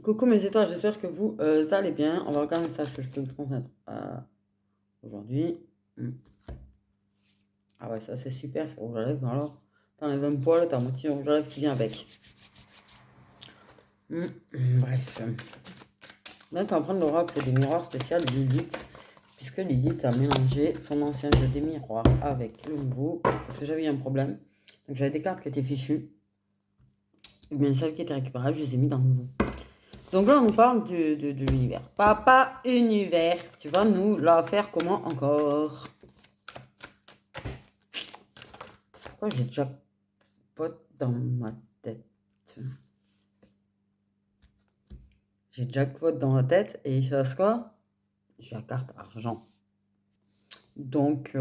Coucou mes étoiles, j'espère que vous allez bien. On va regarder un message que je peux me transmettre aujourd'hui. Ah ouais, ça c'est super, c'est rouge à lèvres. Alors, t'enlèves un poil, t'as un petit rouge à lèvres qui vient avec. Bref. Donc, on va prendre l'oracle des miroirs spécial Lilith, puisque Lilith a mélangé son ancien jeu des miroirs avec le nouveau, parce que j'avais eu un problème. Donc, j'avais des cartes qui étaient fichues. Ou bien celles qui étaient récupérables, je les ai mis dans le nouveau. Donc là, on nous parle de l'univers. Papa univers, tu vas nous la faire comment encore? Pourquoi j'ai jackpot dans ma tête? J'ai jackpot dans ma tête et il se passe quoi? J'ai la carte argent. Donc,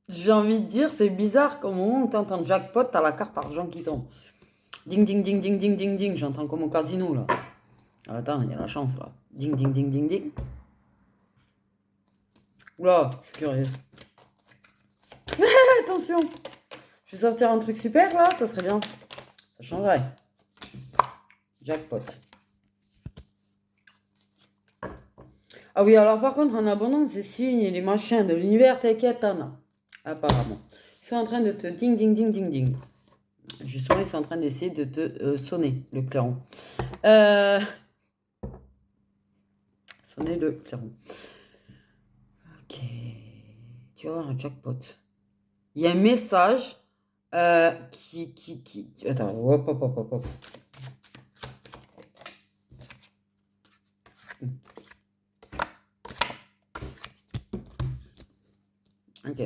j'ai envie de dire, c'est bizarre qu'au moment où tu entends jackpot, tu as la carte argent qui tombe. Ding, ding, ding, ding, ding, ding, ding. J'entends comme au casino, là. Attends, il y a la chance, là. Ding, ding, ding, ding, ding. Oula, je suis curieuse. Attention, je vais sortir un truc super, là, ça serait bien. Ça changerait. Jackpot. Ah oui, alors par contre, en abondance, les signes et les machins de l'univers, t'inquiète, t'en as. Apparemment. Ils sont en train de te ding, ding, ding, ding, ding. Justement, ils sont en train d'essayer de te sonner le clairon. Sonner le clairon. Ok. Tu vas avoir un jackpot. Il y a un message qui... Attends, hop, hop, hop, hop, hop. Ok.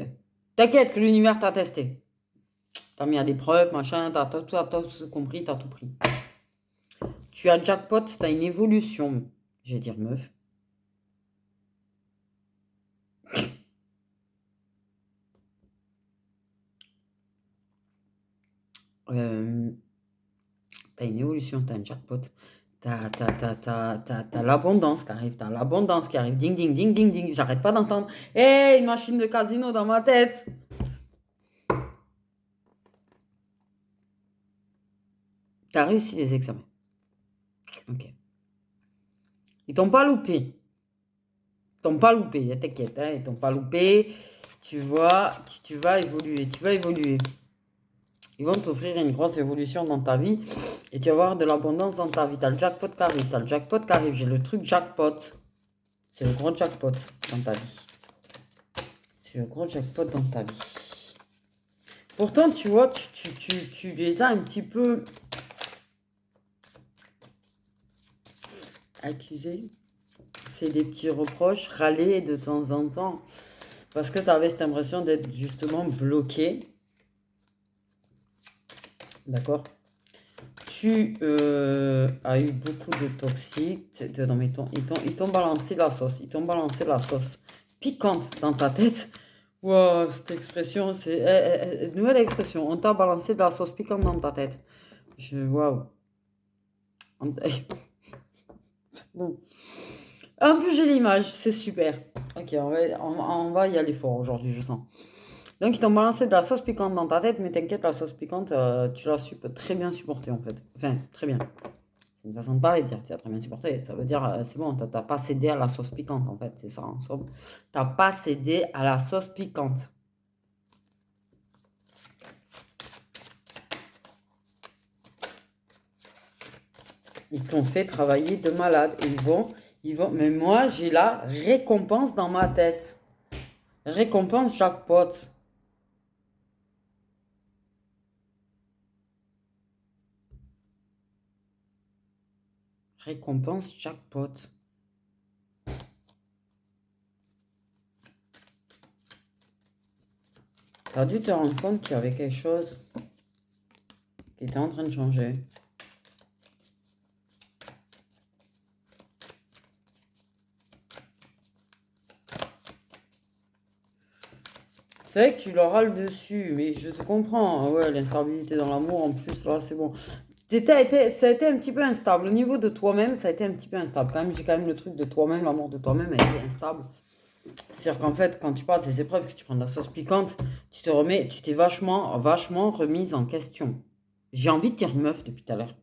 T'inquiète que l'univers t'a testé. T'as mis à l'épreuve, machin, t'as tout compris, t'as tout pris. Tu as jackpot, t'as une évolution. Je vais dire meuf. T'as une évolution, t'as un jackpot. T'as l'abondance qui arrive, t'as l'abondance qui arrive. Ding, ding, ding, ding, ding. J'arrête pas d'entendre. Hé, une machine de casino dans ma tête. T'as réussi les examens. Ok. Ils t'ont pas loupé. Ils t'ont pas loupé, t'inquiète, hein, ils t'ont pas loupé. Tu vois, tu vas évoluer, tu vas évoluer. Ils vont t'offrir une grosse évolution dans ta vie et tu vas avoir de l'abondance dans ta vie. T'as le jackpot qui arrive, t'as le jackpot qui arrive. J'ai le truc jackpot. C'est le gros jackpot dans ta vie. C'est le gros jackpot dans ta vie. Pourtant, tu vois, tu les as un petit peu accusés, fait des petits reproches, râlés de temps en temps, parce que tu avais cette impression d'être justement bloqué. D'accord? Tu as eu beaucoup de toxiques. Non, mais ils t'ont balancé la sauce. Ils t'ont balancé la sauce piquante dans ta tête. Wow, cette expression, c'est... nouvelle expression. On t'a balancé de la sauce piquante dans ta tête. Waouh. Bon. En plus, j'ai l'image. C'est super. Ok, on va y aller fort aujourd'hui, je sens. Donc, ils t'ont balancé de la sauce piquante dans ta tête, mais t'inquiète, la sauce piquante, tu l'as très bien supportée, en fait. Enfin, très bien. C'est une façon de parler, de dire tu as très bien supporté. Ça veut dire, c'est bon, t'as pas cédé à la sauce piquante, en fait. C'est ça, en somme. T'as pas cédé à la sauce piquante. Ils t'ont fait travailler de malade. Et ils vont... Mais moi, j'ai la récompense dans ma tête. Récompense jackpot. Récompense jackpot. T'as dû te rendre compte qu'il y avait quelque chose qui était en train de changer. C'est vrai que tu leur râles dessus, mais je te comprends. Ah ouais, l'instabilité dans l'amour, en plus, là, c'est bon. Ça a été un petit peu instable. Au niveau de toi-même, ça a été un petit peu instable. Quand même, j'ai quand même le truc de toi-même, l'amour de toi-même a été instable. C'est-à-dire qu'en fait, quand tu parles de ces épreuves, que tu prends de la sauce piquante, tu t'es vachement remise en question. J'ai envie de dire meuf depuis tout à l'heure.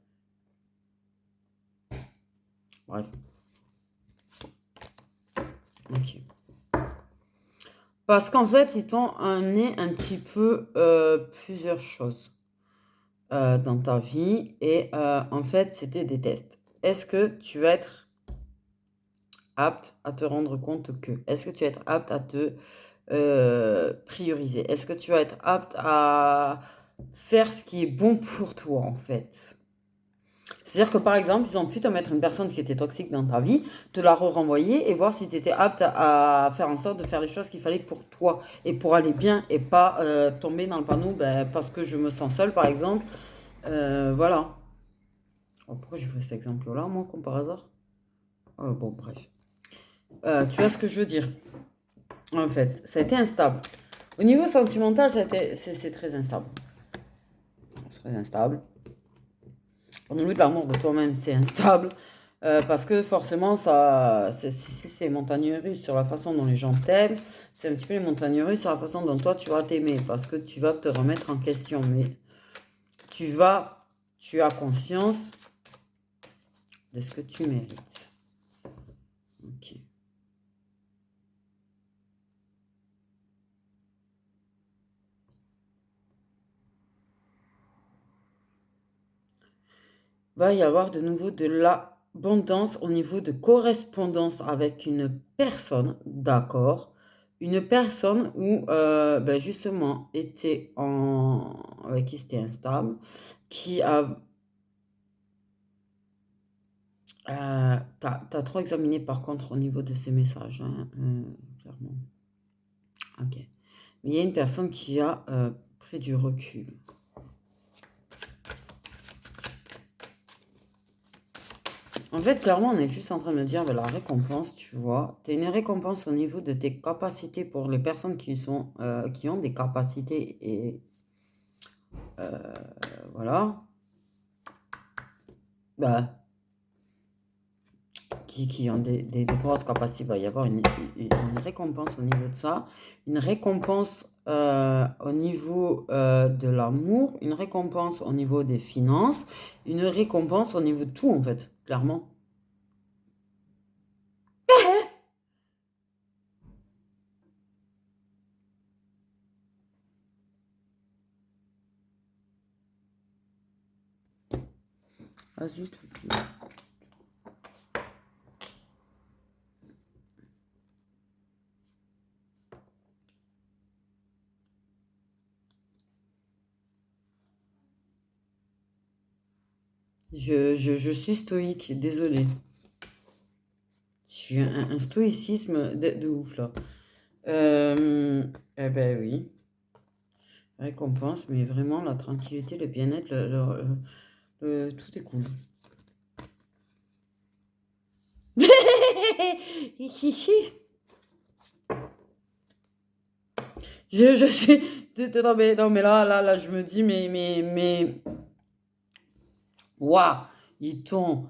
Bref. Ok. Parce qu'en fait, ils t'ont amené un petit peu plusieurs choses dans ta vie. Et en fait, c'était des tests. Est-ce que tu vas être apte à te rendre compte que? Est-ce que tu vas être apte à te prioriser? Est-ce que tu vas être apte à faire ce qui est bon pour toi, en fait? C'est-à-dire que, par exemple, ils ont pu te mettre une personne qui était toxique dans ta vie, te la renvoyer et voir si tu étais apte à faire en sorte de faire les choses qu'il fallait pour toi et pour aller bien et pas tomber dans le panneau parce que je me sens seule, par exemple. Voilà. Oh, pourquoi je fais cet exemple-là, moi, comme par hasard? Bon, bref. Tu vois ce que je veux dire? En fait, ça a été instable. Au niveau sentimental, c'est très instable. C'est très instable. Au niveau de l'amour de toi-même, c'est instable. Parce que forcément, si c'est montagne russe sur la façon dont les gens t'aiment, c'est un petit peu les montagnes russes sur la façon dont toi tu vas t'aimer. Parce que tu vas te remettre en question. Mais tu as conscience de ce que tu mérites. Ok. Va y avoir de nouveau de l'abondance au niveau de correspondance avec une personne, d'accord. Une personne où, justement, avec qui c'était instable, qui a... t'as trop examiné par contre au niveau de ces messages, hein, clairement. Ok. Mais il y a une personne qui a pris du recul. En fait, clairement, on est juste en train de me dire la récompense, tu vois. Tu as une récompense au niveau de tes capacités pour les personnes qui ont des capacités et voilà. Bah, qui ont des grosses capacités. Il va y avoir une récompense au niveau de ça. Une récompense au niveau de l'amour. Une récompense au niveau des finances. Une récompense au niveau de tout, en fait, clairement. Ah zut. Je suis stoïque, désolé. J'ai un stoïcisme de ouf là. Eh ben oui, récompense, mais vraiment la tranquillité, le bien-être, tout est cool. Je suis. Non, mais là, je me dis, waouh, ils t'ont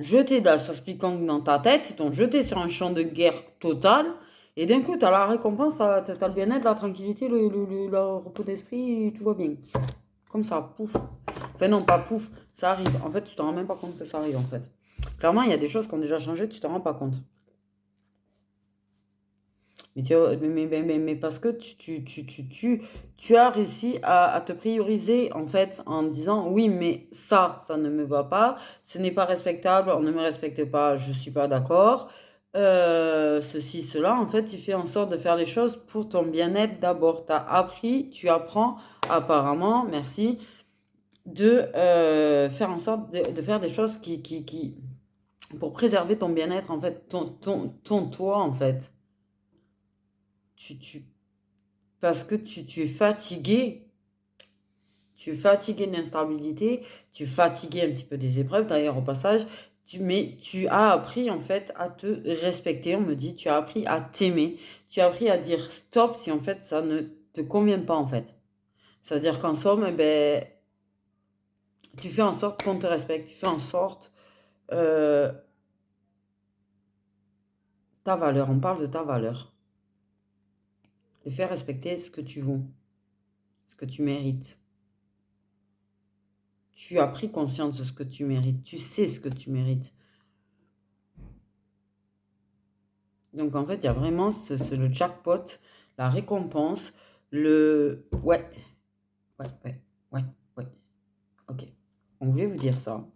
jeté de la sauce piquante dans ta tête, ils t'ont jeté sur un champ de guerre total, et d'un coup, t'as la récompense, t'as le bien-être, la tranquillité, le repos d'esprit, tout va bien. Comme ça, pouf. Enfin non, pas pouf, ça arrive. En fait, tu t'en rends même pas compte que ça arrive, en fait. Clairement, il y a des choses qui ont déjà changé, tu t'en rends pas compte. Mais parce que tu as réussi à te prioriser en fait en disant oui, mais ça ne me va pas, ce n'est pas respectable, on ne me respecte pas, je suis pas d'accord. Ceci, cela, en fait, tu fais en sorte de faire les choses pour ton bien-être d'abord. Tu as appris, tu apprends apparemment, merci, de faire en sorte de faire des choses pour préserver ton bien-être, en fait, ton toi, en fait. Tu, Parce que tu es fatigué. Tu es fatigué de l'instabilité, tu es fatigué un petit peu des épreuves, d'ailleurs, au passage, mais tu as appris en fait à te respecter. On me dit, tu as appris à t'aimer, tu as appris à dire stop si en fait ça ne te convient pas en fait. C'est-à-dire qu'en somme, eh ben, tu fais en sorte qu'on te respecte, tu fais en sorte euh, ta valeur, on parle de ta valeur, de faire respecter ce que tu vaux, ce que tu mérites. Tu as pris conscience de ce que tu mérites, tu sais ce que tu mérites. Donc, en fait, il y a vraiment le jackpot, la récompense, le... Ouais, ouais, ouais, ouais, ouais. Ok. On voulait vous dire ça.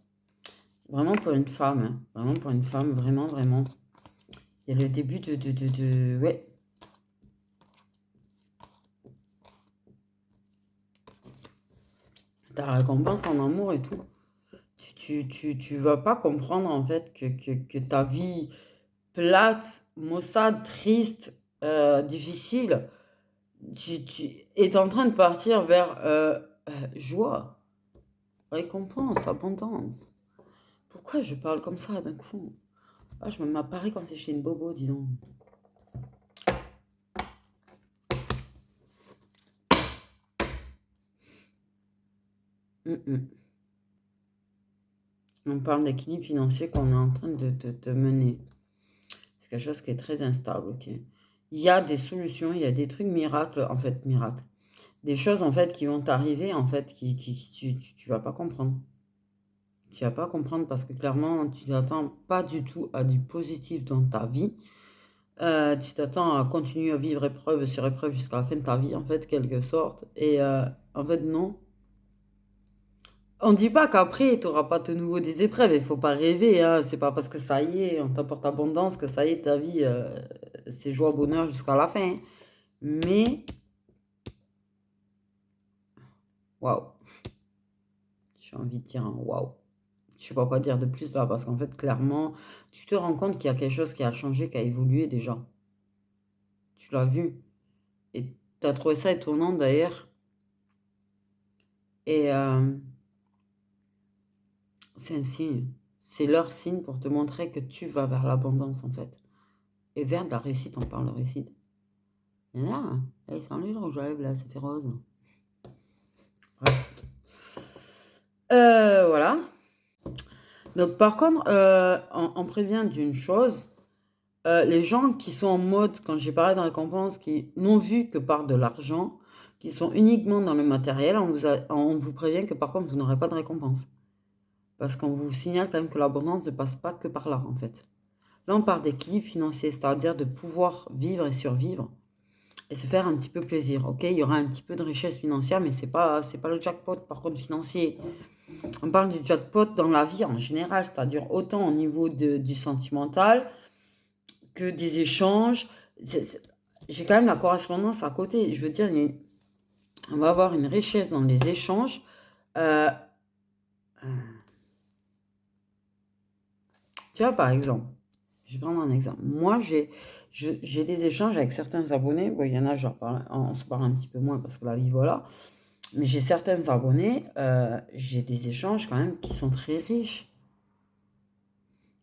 Vraiment pour une femme, hein. Vraiment pour une femme, vraiment, vraiment. Il y a le début de... Ouais. Ta récompense en amour et tout. Tu vas pas comprendre, en fait, que ta vie plate, maussade, triste, difficile, tu es en train de partir vers joie, récompense, abondance. Pourquoi je parle comme ça d'un coup? Ah, je m'apparais quand c'est chez une bobo, dis donc. On parle d'équilibre financier qu'on est en train de mener. C'est quelque chose qui est très instable, ok? Il y a des solutions, il y a des trucs miracles, en fait, miracles. Des choses, en fait, qui vont t'arriver, en fait, tu vas pas comprendre. Tu vas pas comprendre parce que clairement, tu t'attends pas du tout à du positif dans ta vie. Tu t'attends à continuer à vivre épreuve sur épreuve jusqu'à la fin de ta vie, en fait, quelque sorte. Et en fait, non. On dit pas qu'après, tu n'auras pas de nouveau des épreuves. Il faut pas rêver, hein. C'est pas parce que ça y est, on t'apporte abondance que ça y est, ta vie, c'est joie, bonheur jusqu'à la fin. Mais, waouh. J'ai envie de dire un waouh. Je sais pas quoi dire de plus là, parce qu'en fait, clairement, tu te rends compte qu'il y a quelque chose qui a changé, qui a évolué déjà. Tu l'as vu. Et tu as trouvé ça étonnant d'ailleurs. Et c'est un signe. C'est leur signe pour te montrer que tu vas vers l'abondance en fait. Et vers de la réussite, on parle de réussite. Il y en a, hein. Hey, salut le rouge à lèvres là, c'est fait rose. Bref. Voilà. Donc par contre, on prévient d'une chose. Les gens qui sont en mode, quand j'ai parlé de récompense, qui n'ont vu que par de l'argent, qui sont uniquement dans le matériel, on vous prévient que par contre, vous n'aurez pas de récompense. Parce qu'on vous signale quand même que l'abondance ne passe pas que par là, en fait. Là, on parle d'équilibre financier, c'est-à-dire de pouvoir vivre et survivre et se faire un petit peu plaisir. Ok, il y aura un petit peu de richesse financière, mais c'est pas le jackpot, par contre, financier. On parle du jackpot dans la vie en général, c'est-à-dire autant au niveau du sentimental que des échanges. J'ai quand même la correspondance à côté. Je veux dire, on va avoir une richesse dans les échanges. Euh, Tu vois, par exemple, je vais prendre un exemple. Moi, j'ai des échanges avec certains abonnés. Bon, il y en a, on se parle un petit peu moins parce que la vie, voilà. Mais j'ai certains abonnés, j'ai des échanges quand même qui sont très riches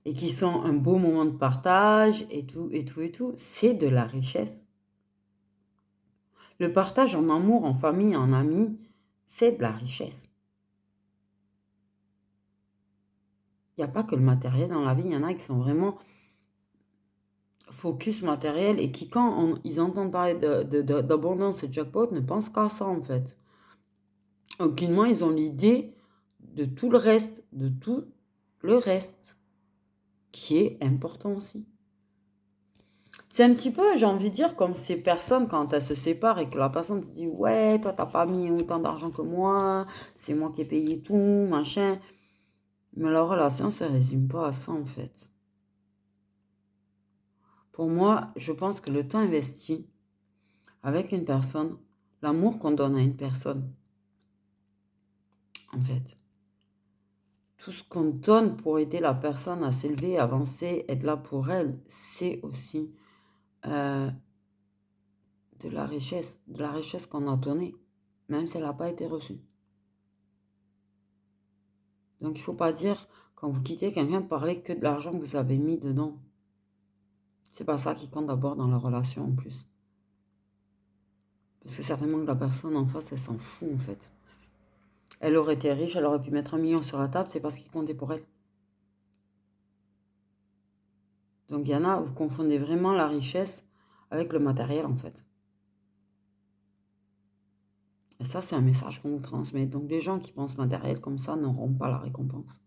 et qui sont un beau moment de partage et tout, et tout, et tout. C'est de la richesse. Le partage en amour, en famille, en amis, c'est de la richesse. Il n'y a pas que le matériel dans la vie, il y en a qui sont vraiment focus matériel et qui, quand ils entendent parler d'abondance et de jackpot, ne pensent qu'à ça en fait. Aucunement, ils ont l'idée de tout le reste, qui est important aussi. C'est un petit peu, j'ai envie de dire, comme ces personnes, quand elles se séparent et que la personne te dit, ouais, toi, t'as pas mis autant d'argent que moi, c'est moi qui ai payé tout, machin. Mais la relation, ça ne résume pas à ça, en fait. Pour moi, je pense que le temps investi avec une personne, l'amour qu'on donne à une personne, en fait, tout ce qu'on donne pour aider la personne à s'élever, avancer, être là pour elle, c'est aussi euh, de la richesse qu'on a donnée, même si elle n'a pas été reçue. Donc il ne faut pas dire, quand vous quittez quelqu'un, parler que de l'argent que vous avez mis dedans. C'est pas ça qui compte d'abord dans la relation en plus. Parce que certainement que la personne en face, elle s'en fout en fait. Elle aurait été riche, elle aurait pu mettre 1 million sur la table, c'est pas ce qui comptait pour elle. Donc il y en a, vous confondez vraiment la richesse avec le matériel en fait. Et ça, c'est un message qu'on vous transmet. Donc les gens qui pensent matériel comme ça n'auront pas la récompense.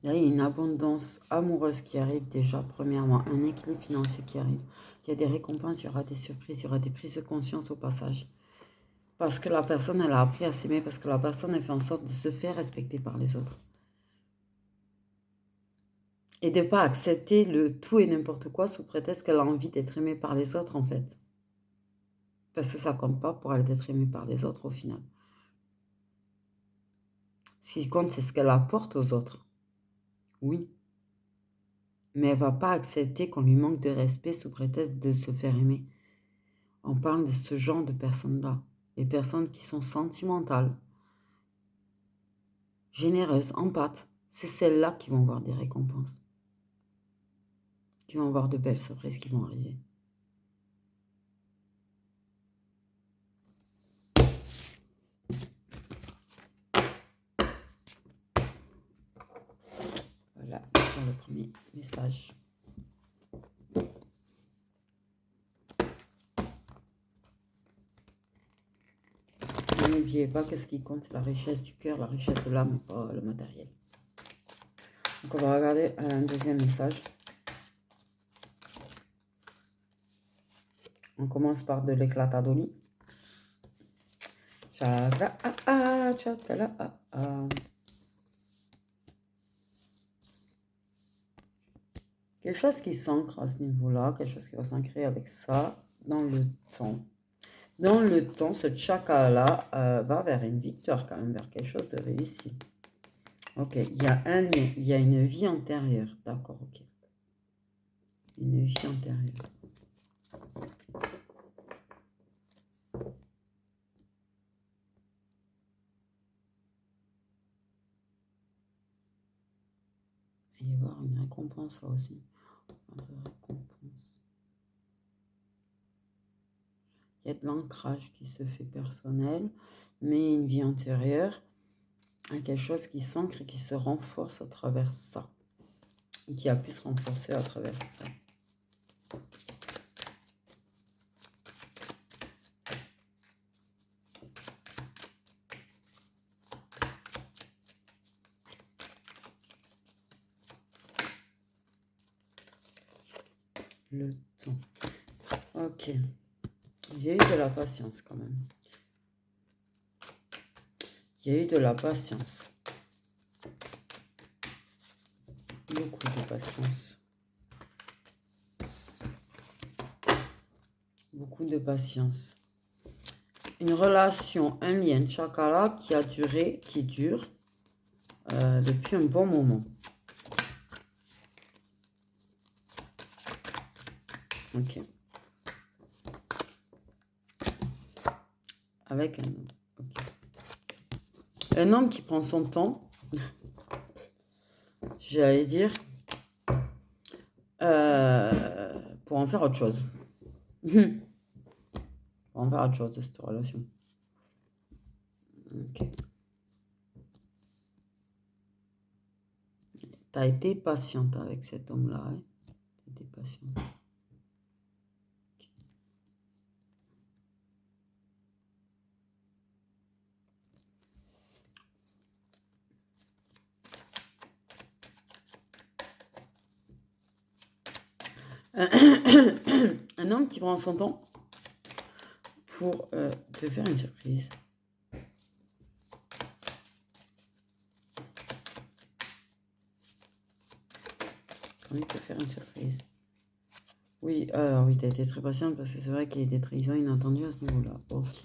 Là, il y a une abondance amoureuse qui arrive déjà, premièrement. Un équilibre financier qui arrive. Il y a des récompenses, il y aura des surprises, il y aura des prises de conscience au passage. Parce que la personne, elle a appris à s'aimer, parce que la personne, elle fait en sorte de se faire respecter par les autres. Et de ne pas accepter le tout et n'importe quoi sous prétexte qu'elle a envie d'être aimée par les autres, en fait. Parce que ça compte pas pour elle d'être aimée par les autres, au final. Ce qui compte, c'est ce qu'elle apporte aux autres. Oui. Mais elle ne va pas accepter qu'on lui manque de respect sous prétexte de se faire aimer. On parle de ce genre de personnes-là. Les personnes qui sont sentimentales, généreuses, empathes. C'est celles-là qui vont avoir des récompenses. Qui vont avoir de belles surprises qui vont arriver. Voilà pour le premier message. N'oubliez pas que ce qui compte, c'est la richesse du cœur, la richesse de l'âme, pas le matériel. Donc on va regarder un deuxième message. On commence par de l'éclatadoli. Quelque chose qui s'ancre à ce niveau-là, quelque chose qui va s'ancrer avec ça dans le temps. Dans le temps, ce chakra-là va vers une victoire quand même, vers quelque chose de réussi. Ok, il y a un lien, il y a une vie antérieure. D'accord, ok. Une vie antérieure. Il va y avoir une récompense là aussi. Il y a de l'ancrage qui se fait personnel, mais une vie antérieure, quelque chose qui s'ancre et qui se renforce à travers ça. Et qui a pu se renforcer à travers ça. Le temps. Ok. Il y a eu de la patience quand même. Il y a eu de la patience. Beaucoup de patience. Beaucoup de patience. Une relation, un lien, chakra qui a duré, qui dure depuis un bon moment. Ok. Avec un homme. Okay. Un homme qui prend son temps. J'allais dire. Pour en faire autre chose. Pour en faire autre chose de cette relation. Ok. Tu as été patiente avec cet homme-là. Hein? Tu as été patiente. Un homme qui prend son temps pour te faire une surprise. Envie de te faire une surprise. Oui, alors oui, tu as été très patiente parce que c'est vrai qu'il y a des trahisons inattendues à ce niveau-là. Ok.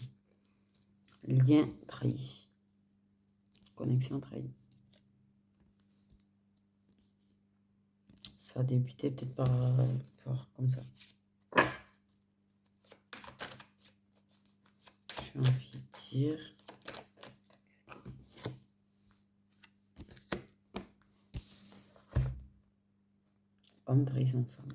Lien trahi. Connexion trahie. Ça a débuté peut-être par comme ça. J'ai envie de dire. Homme trahison femme.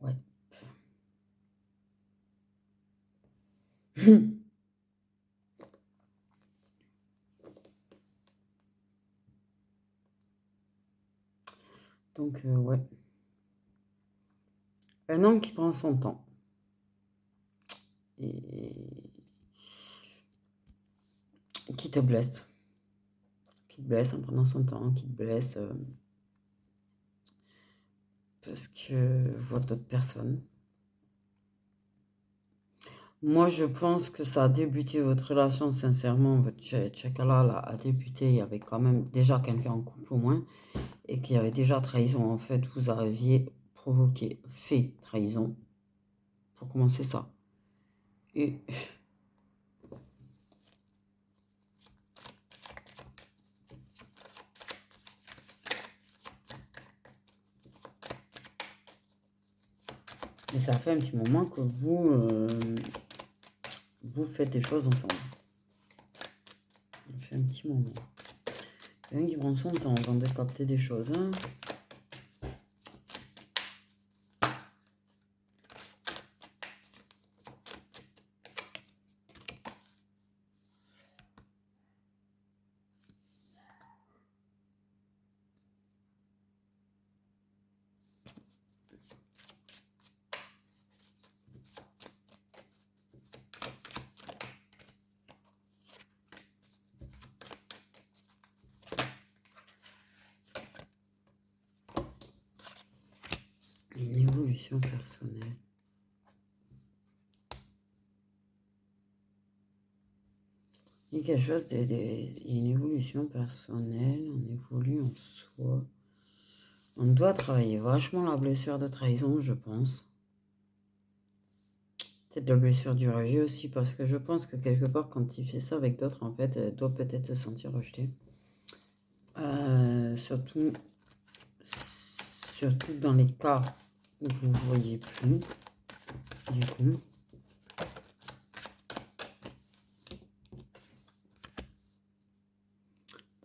Ouais. Donc, ouais. Un homme qui prend son temps. Et qui te blesse. Qui te blesse en prenant son temps, qui te blesse parce que je vois d'autres personnes. Moi, je pense que ça a débuté, votre relation, sincèrement, votre Tchakala là, a débuté, il y avait quand même déjà quelqu'un en couple au moins, et qu'il y avait déjà trahison. En fait, vous aviez provoqué, fait trahison, pour commencer ça. Et ça fait un petit moment que vous faites des choses ensemble. Ça fait un petit moment. Il y a un qui prend son temps avant de capter des choses. Hein. Une évolution personnelle. Il y a quelque chose une évolution personnelle, on évolue en soi. On doit travailler vachement la blessure de trahison, je pense. Peut-être la blessure du rejet aussi, parce que je pense que quelque part, quand il fait ça avec d'autres, en fait, elle doit peut-être se sentir rejetée. Surtout dans les cas où vous ne voyez plus, du coup.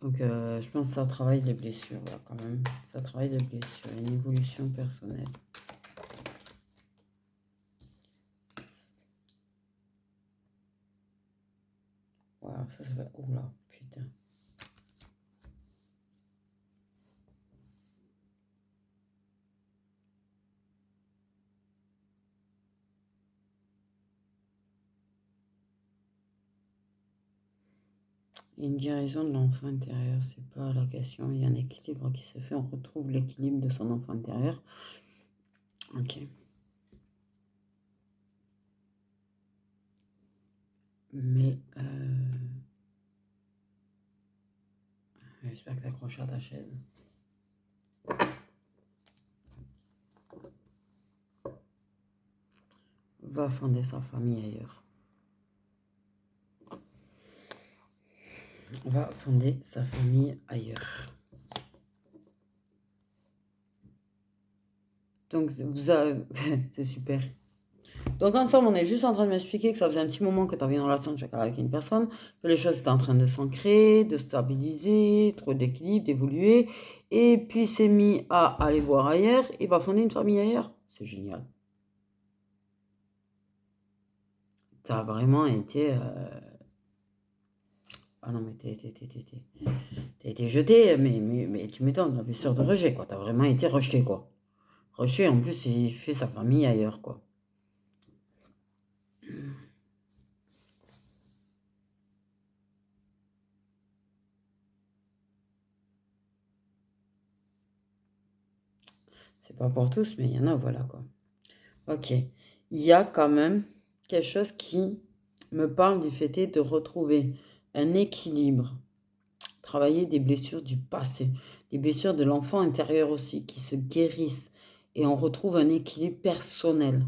Donc, je pense que ça travaille les blessures, là, quand même. Ça travaille les blessures, une évolution personnelle. Voilà, ça va... Oula, putain. Une guérison de l'enfant intérieur, c'est pas la question. Il y a un équilibre qui se fait. On retrouve l'équilibre de son enfant intérieur. Ok. Mais j'espère que tu accroches à ta chaise. Va fonder sa famille ailleurs. Va fonder sa famille ailleurs. Donc, c'est super. Donc, ensemble, on est juste en train de m'expliquer que ça faisait un petit moment que tu avais une relation de chacun avec une personne, que les choses étaient en train de s'ancrer, de stabiliser, trop d'équilibre, d'évoluer. Et puis, c'est mis à aller voir ailleurs. Il va fonder une famille ailleurs. C'est génial. Tu as vraiment été... Ah non, mais t'as été jeté, mais tu m'étonnes, la blessure de rejet, quoi. T'as vraiment été rejeté, quoi. Rejeté, en plus, il fait sa famille ailleurs, quoi. C'est pas pour tous, mais il y en a, voilà, quoi. Ok. Il y a quand même quelque chose qui me parle du fait de retrouver un équilibre, travailler des blessures du passé, des blessures de l'enfant intérieur aussi, qui se guérissent, et on retrouve un équilibre personnel,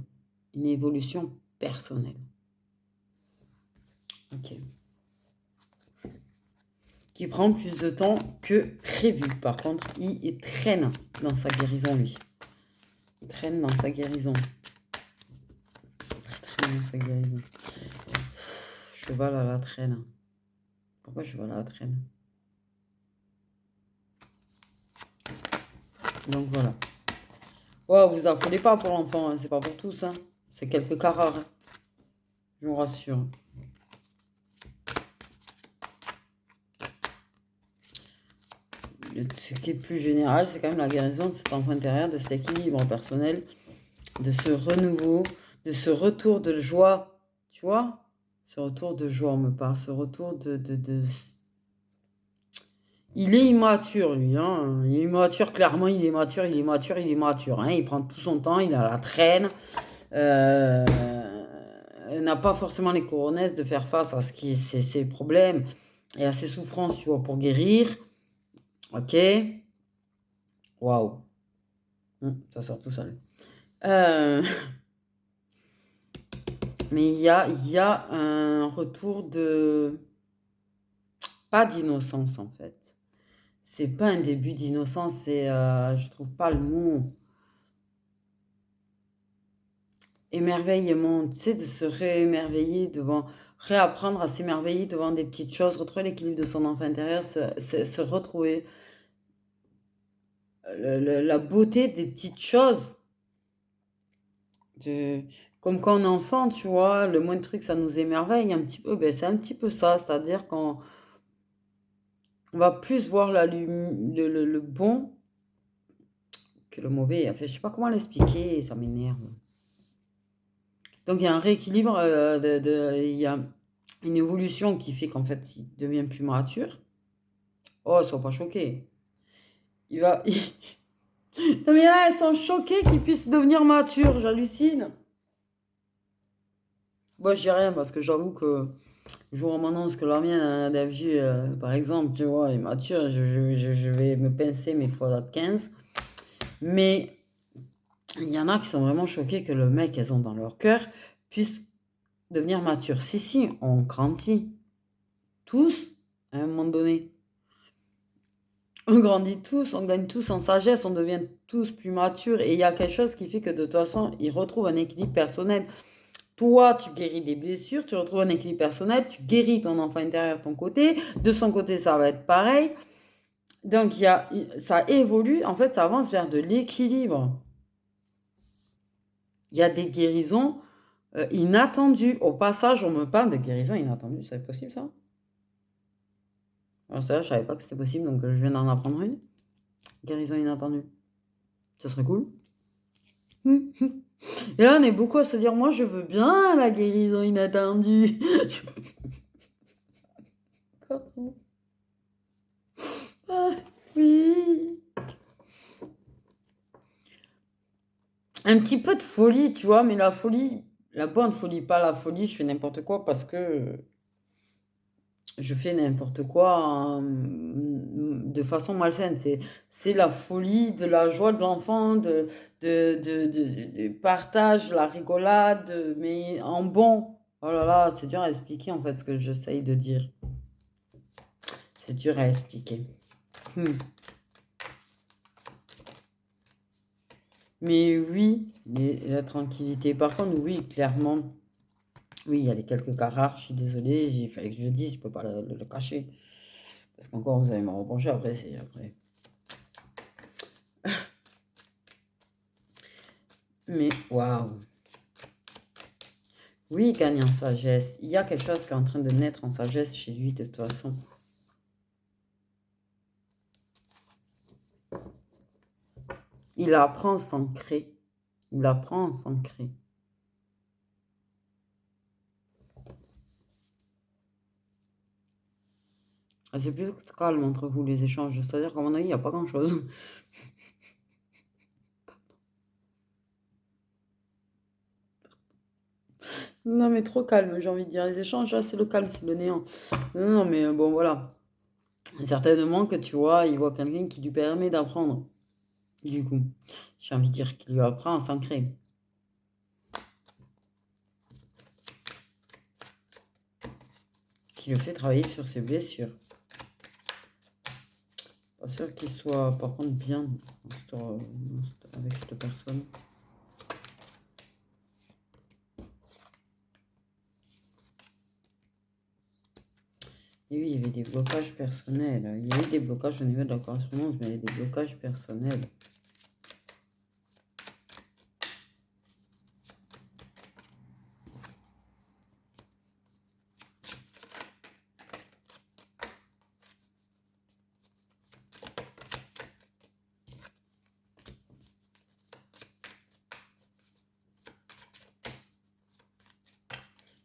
une évolution personnelle. Ok. Qui prend plus de temps que prévu. Par contre, il traîne dans sa guérison, lui. Il traîne dans sa guérison. Il traîne dans sa guérison. Cheval à la traîne. Pourquoi cheval à la traîne? Donc voilà. Oh, vous affolez pas pour l'enfant, hein. C'est pas pour tous. Hein. C'est quelques cas rares. Hein. Je vous rassure. ce qui est plus général, c'est quand même la guérison de cet enfant intérieur, de cet équilibre personnel, de ce renouveau, de ce retour de joie, tu vois? Ce retour de joie, on me parle, ce retour de... Il est immature, lui, hein. Il est immature, clairement, il est immature, il est immature, il est immature, hein. Il prend tout son temps, il a la traîne. N'a pas forcément les coronesses de faire face à ses problèmes et à ses souffrances, tu vois, pour guérir. Ok. Waouh. Ça sort tout seul. Mais il y a un retour de... Pas d'innocence, en fait. C'est pas un début d'innocence, c'est... je trouve pas le mot. Émerveillement, tu sais, de se réémerveiller devant... Réapprendre à s'émerveiller devant des petites choses, retrouver l'équilibre de son enfant intérieur, se retrouver... la beauté des petites choses. Comme quand on est enfant, tu vois, le moindre truc, ça nous émerveille un petit peu. Ben, c'est un petit peu ça, c'est-à-dire qu'on va plus voir le bon que le mauvais. Enfin, je sais pas comment l'expliquer, ça m'énerve. Donc, il y a un rééquilibre, il y a une évolution qui fait qu'en fait, il devient plus mature. Oh, sois pas choqués. Il va... Non, mais là, elles sont choquées qu'il puisse devenir mature, j'hallucine. Moi, je dis rien parce que j'avoue que le jour où on m'annonce que la mienne, d'FJ, par exemple, tu vois, est mature, je vais me pincer mes fois 15. Mais il y en a qui sont vraiment choqués que le mec qu'elles ont dans leur cœur puisse devenir mature. Si, on grandit tous à un moment donné. On grandit tous, on gagne tous en sagesse, on devient tous plus matures. Et il y a quelque chose qui fait que de toute façon, ils retrouvent un équilibre personnel. Toi, tu guéris des blessures, tu retrouves un équilibre personnel, tu guéris ton enfant intérieur de ton côté. De son côté, ça va être pareil. Donc, ça évolue, en fait, ça avance vers de l'équilibre. Il y a des guérisons inattendues. Au passage, on me parle de guérisons inattendues. C'est possible, ça? Alors, ça, je ne savais pas que c'était possible, donc je viens d'en apprendre une. Guérison inattendue. Ça serait cool. Et là, on est beaucoup à se dire, moi, je veux bien la guérison inattendue. Pardon. Ah, oui. Un petit peu de folie, tu vois, mais la folie, la bonne folie, pas la folie, je fais n'importe quoi parce que je fais n'importe quoi de façon malsaine. C'est la folie de la joie de l'enfant, de partage, la rigolade, mais en bon. Oh là là, c'est dur à expliquer en fait ce que j'essaye de dire. C'est dur à expliquer. Mais oui, la tranquillité. Par contre, oui, clairement, oui, il y a les quelques cas rares, je suis désolée, il fallait que je le dise, je peux pas le cacher. Parce qu'encore, vous allez me reprocher, après, c'est après. Mais, waouh. Oui, il gagne en sagesse. Il y a quelque chose qui est en train de naître en sagesse chez lui, de toute façon. Il apprend sans créer. Il apprend sans créer. C'est plus calme entre vous, les échanges. C'est-à-dire qu'à mon avis, il n'y a pas grand-chose. Non, mais trop calme, j'ai envie de dire. Les échanges, là, c'est le calme, c'est le néant. Non, mais bon, voilà. Certainement que, tu vois, il voit quelqu'un qui lui permet d'apprendre. Du coup, j'ai envie de dire qu'il lui apprend à s'ancrer. Qui le fait travailler sur ses blessures. Pas sûr qu'il soit, par contre, bien avec cette personne. Et oui, il y avait des blocages personnels. Il y a eu des blocages au niveau de la correspondance, mais il y a des blocages personnels.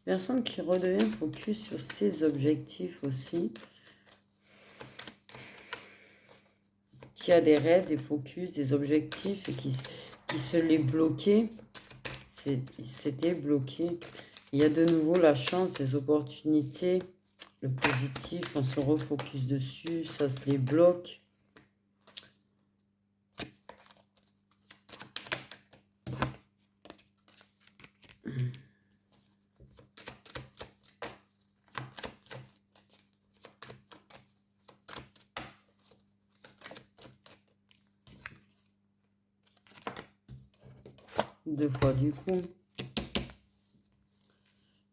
Personne qui redevient focus sur ses objectifs aussi. Qui a des rêves, des focus, des objectifs et qui se les bloquait. C'était bloqué. Il y a de nouveau la chance, les opportunités, le positif, on se refocus dessus, ça se débloque. Deux fois du coup.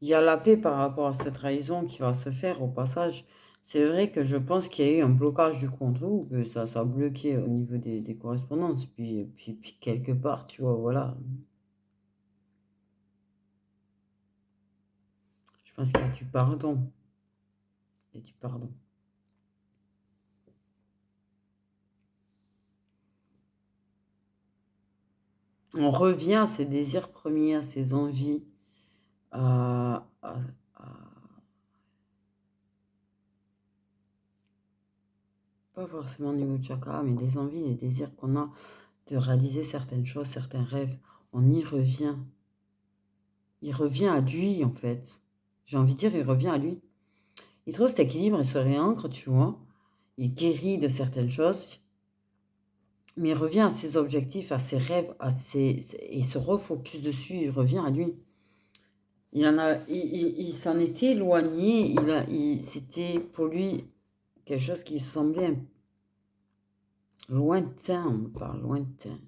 Il y a la paix par rapport à cette trahison qui va se faire au passage. C'est vrai que je pense qu'il y a eu un blocage du coup entre vous, que ça a bloqué au niveau des correspondances. Puis quelque part, tu vois, voilà. Je pense qu'il y a du pardon. Il y a du pardon. On revient à ses désirs premiers, à ses envies, à- pas forcément au niveau de chakra, mais des envies, des désirs qu'on a de réaliser certaines choses, certains rêves. On y revient. Il revient à lui, en fait. J'ai envie de dire, il revient à lui. Il trouve cet équilibre, il se réancre, tu vois. Il guérit de certaines choses, mais il revient à ses objectifs, à ses rêves, il se refocus dessus, il revient à lui. Il s'en était éloigné, c'était pour lui quelque chose qui semblait lointain, on me parle lointain,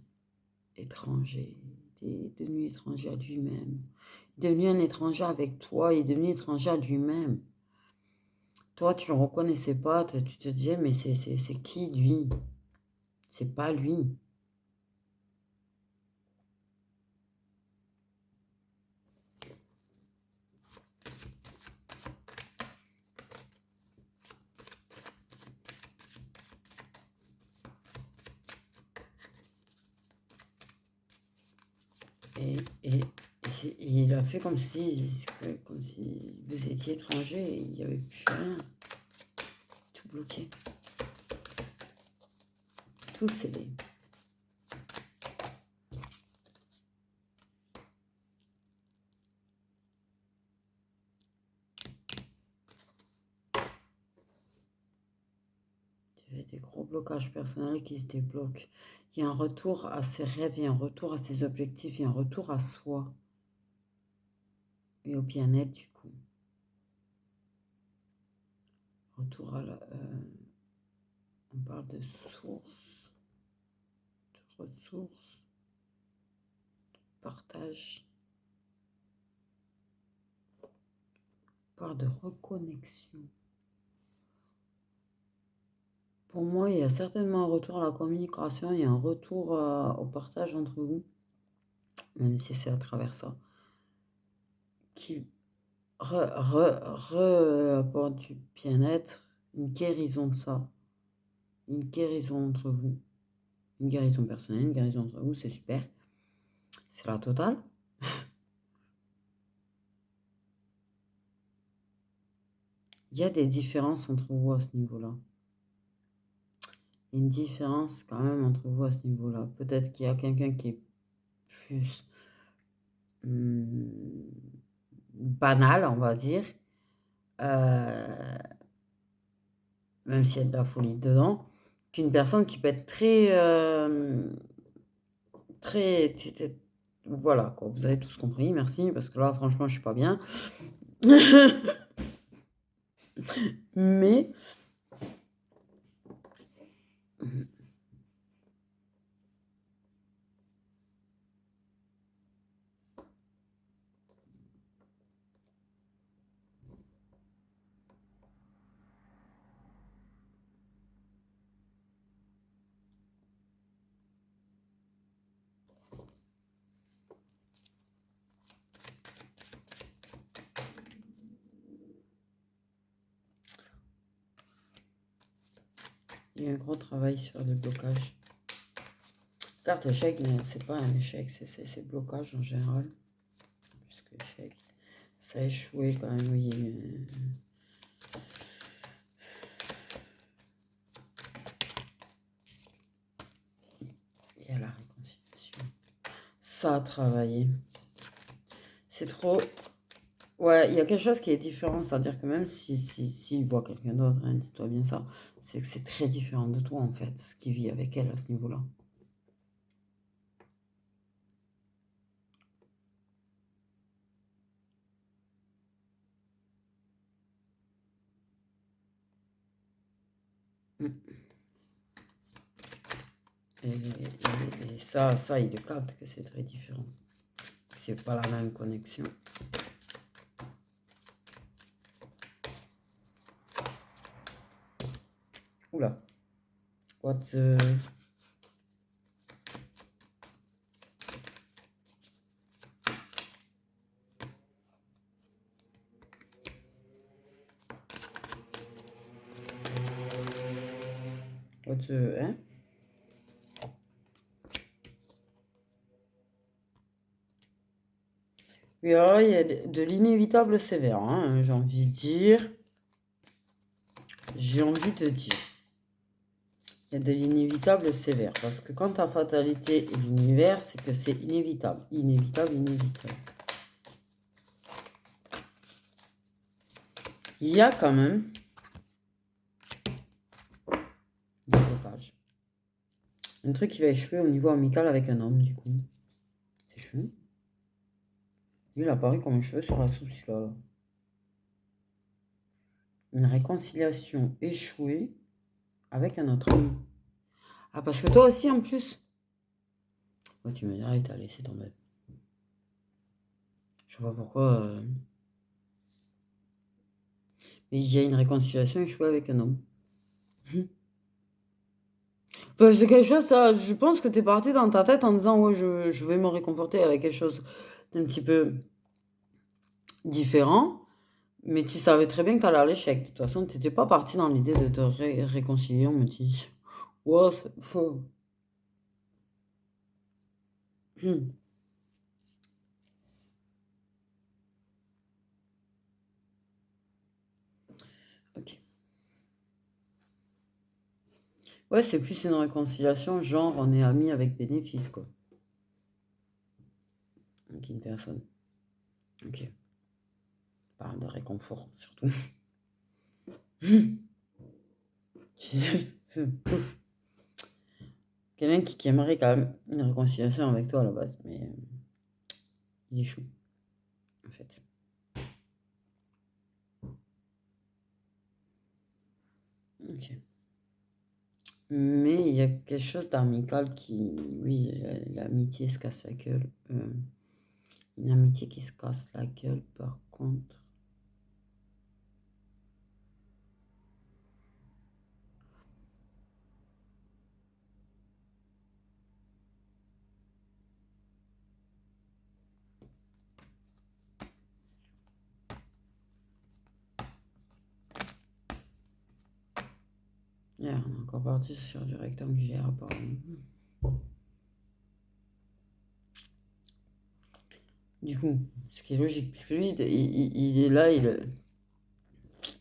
étranger. Il est devenu étranger à lui-même. Il est devenu un étranger avec toi, il est devenu étranger à lui-même. Toi, tu ne le reconnaissais pas, tu te disais, mais c'est qui lui? C'est pas lui. Et il a fait comme si vous étiez étranger et il n'y avait plus rien. Tout bloqué. Tout scellé. Il y avait des gros blocages personnels qui se débloquent. Il y a un retour à ses rêves, il y a un retour à ses objectifs, il y a un retour à soi. Et au bien-être du coup. Retour à la... on parle de source, de ressources, de partage. On parle de reconnexion. Pour moi, il y a certainement un retour à la communication, il y a un retour au partage entre vous, même si c'est à travers ça, qui apporte du bien-être, une guérison de ça, une guérison entre vous, une guérison personnelle, une guérison entre vous, c'est super. C'est la totale. Il y a des différences entre vous à ce niveau-là. Une différence quand même entre vous à ce niveau-là. Peut-être qu'il y a quelqu'un qui est plus banal, on va dire. Même s'il y a de la folie dedans, qu'une personne qui peut être très, voilà, quoi, vous avez tous compris, merci, parce que là, franchement, je suis pas bien. Mais il y a un gros travail sur les blocages. Carte échec, mais c'est pas un échec, c'est blocage en général, plus que échec. Ça a échoué quand même, oui. Il y a la réconciliation. Ça a travaillé. C'est trop... Ouais, il y a quelque chose qui est différent, c'est-à-dire que même si il voit quelqu'un d'autre, hein, dis-toi bien ça, c'est que c'est très différent de toi, en fait, ce qu'il vit avec elle à ce niveau-là. Mm. Et ça, il le capte que c'est très différent. C'est pas la même connexion. Oula. What the... What the... Hein? Oui, alors là, il y a de l'inévitable sévère, hein, j'ai envie de dire. J'ai envie de dire. Il y a de l'inévitable sévère. Parce que quand ta fatalité est l'univers, c'est que c'est inévitable. Inévitable, inévitable. Il y a quand même des blocages. Un truc qui va échouer au niveau amical avec un homme, du coup. C'est chou. Lui, il apparaît comme un cheveu sur la soupe, celui-là. Une réconciliation échouée avec un autre homme. Ah, parce que toi aussi, en plus. Oh, tu me diras, t'as laissé tomber. Je sais pas pourquoi. Mais il y a une réconciliation échouée avec un homme. Enfin, c'est quelque chose, ça, je pense que tu es parti dans ta tête en disant, ouais, je vais me réconforter avec quelque chose d'un petit peu différent, mais tu savais très bien que tu allais à l'échec. De toute façon, tu n'étais pas parti dans l'idée de te réconcilier, on me dit. Ouais, c'est faux. Ok. Ouais, c'est plus une réconciliation, genre on est amis avec bénéfice, quoi. Avec une personne. Ok. Parle de réconfort, surtout. Quelqu'un qui aimerait quand même une réconciliation avec toi à la base, mais il échoue, en fait. Ok. Mais il y a quelque chose d'amical qui... Oui, l'amitié se casse la gueule. Une amitié qui se casse la gueule, par contre... Yeah, on est encore parti sur du rectangulaire, apparemment. Du coup, ce qui est logique, puisque lui, il est là,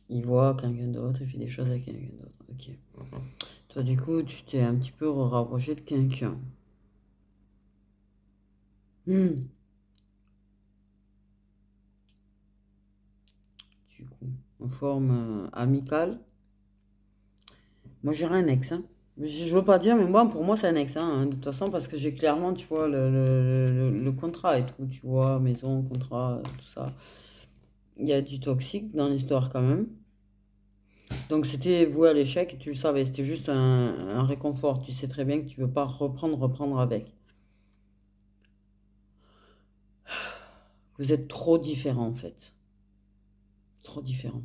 il voit quelqu'un d'autre, il fait des choses avec quelqu'un d'autre. Ok. Toi, du coup, tu t'es un petit peu rapproché de quelqu'un. Hmm. Du coup, en forme amicale. Moi, j'irais un ex, hein. Je veux pas dire, mais moi, pour moi, c'est un ex, hein, de toute façon, parce que j'ai clairement, tu vois, le contrat et tout, tu vois, maison, contrat, tout ça. Il y a du toxique dans l'histoire quand même. Donc, c'était voué à l'échec, et tu le savais, c'était juste un réconfort. Tu sais très bien que tu veux pas reprendre avec. Vous êtes trop différents, en fait. Trop différents.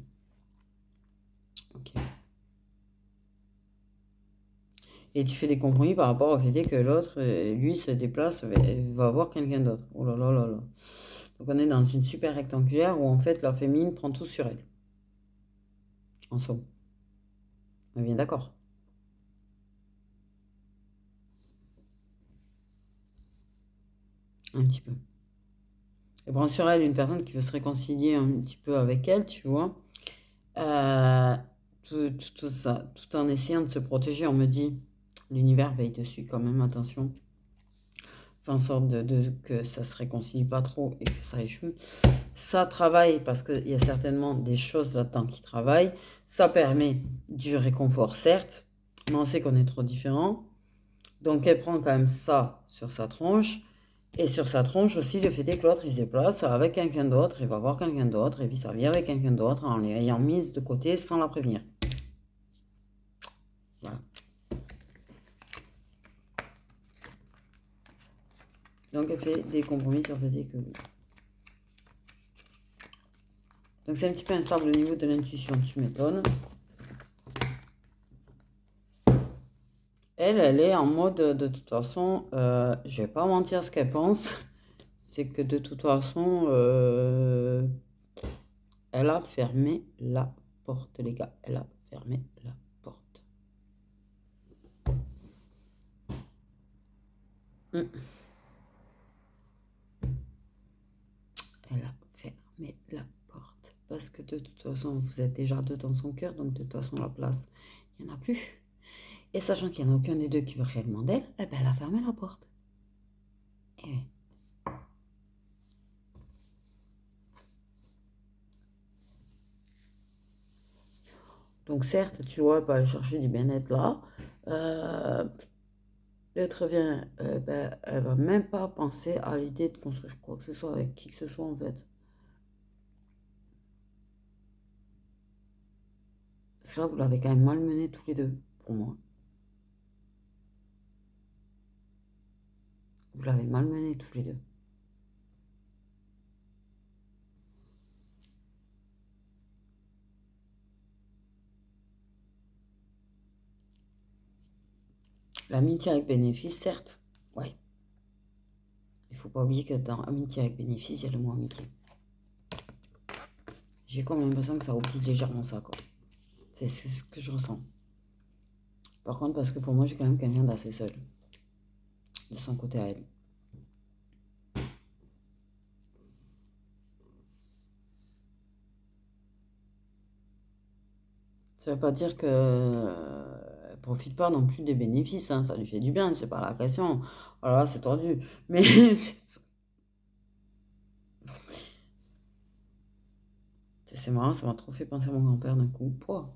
Ok. Et tu fais des compromis par rapport au fait que l'autre, lui, se déplace, va voir quelqu'un d'autre. Oh là là là là. Donc on est dans une super rectangulaire où en fait la féminine prend tout sur elle. En somme. On est bien d'accord. Un petit peu. Elle prend sur elle une personne qui veut se réconcilier un petit peu avec elle, tu vois. Euh, tout ça, tout en essayant de se protéger, on me dit, l'univers veille dessus quand même, attention. Fait en sorte que ça se réconcilie pas trop et que ça échoue. Ça travaille parce qu'il y a certainement des choses là-dedans qui travaillent. Ça permet du réconfort, certes, mais on sait qu'on est trop différents. Donc elle prend quand même ça sur sa tronche. Et sur sa tronche aussi, le fait est que l'autre, il se déplace avec quelqu'un d'autre, il va voir quelqu'un d'autre, et puis ça vient avec quelqu'un d'autre en l'ayant mise de côté sans la prévenir. Voilà. Donc elle fait des compromis sur le fait que... Donc c'est un petit peu instable au niveau de l'intuition, tu m'étonnes. Elle est en mode, de toute façon, je vais pas mentir ce qu'elle pense, c'est que de toute façon, elle a fermé la porte, les gars. Elle a fermé la porte. Elle a fermé la porte. Parce que de toute façon, vous êtes déjà deux dans son cœur, donc de toute façon, la place, il n'y en a plus. Et sachant qu'il n'y en a aucun des deux qui veut réellement d'elle, eh ben, elle a fermé la porte. Et oui. Donc certes, tu vois, elle peut aller chercher du bien-être là. L'être vient, ben, elle va même pas penser à l'idée de construire quoi que ce soit avec qui que ce soit en fait. Parce que là, vous l'avez quand même malmené tous les deux, pour moi. Vous l'avez malmené tous les deux. L'amitié avec bénéfice, certes, ouais. Il faut pas oublier que dans amitié avec bénéfice, il y a le mot amitié. J'ai comme l'impression que ça oublie légèrement ça, quoi. C'est ce que je ressens. Par contre, parce que pour moi, j'ai quand même quelqu'un d'assez seul. De son côté à elle. Ça veut pas dire que elle profite pas non plus des bénéfices, hein. Ça lui fait du bien, c'est pas la question. Oh là là, c'est tordu. Mais c'est marrant, ça m'a trop fait penser à mon grand-père d'un coup. Pouah.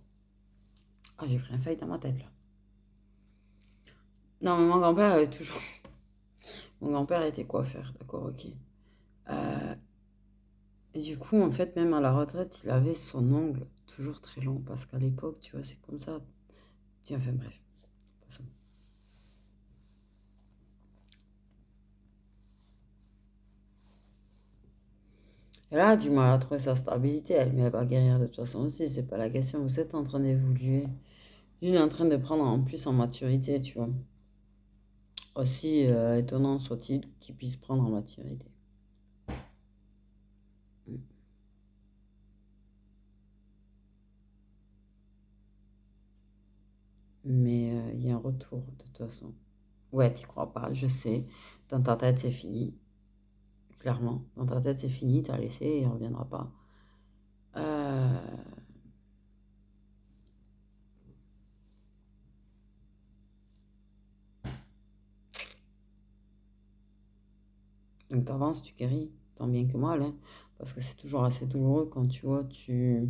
Ah, j'ai pris un fail dans ma tête là. Non, mais mon grand-père avait toujours. Mon grand-père était coiffeur, d'accord, ok. Euh, et du coup, en fait, même à la retraite, il avait son ongle toujours très long parce qu'à l'époque, tu vois, c'est comme ça. Tiens, enfin bref. Passons. Elle a du mal à trouver sa stabilité, elle, mais elle va guérir de toute façon aussi, c'est pas la question. Vous êtes en train d'évoluer. Lui, il est en train de prendre en plus en maturité, tu vois. Aussi étonnant soit-il qu'il puisse prendre en maturité. Mais il y a un retour de toute façon. Ouais, t'y crois pas, je sais. Dans ta tête, c'est fini. Clairement. Dans ta tête, c'est fini, t'as laissé et il reviendra pas. Euh, Donc t'avances, tu guéris, tant bien que mal, hein. Parce que c'est toujours assez douloureux quand tu vois, tu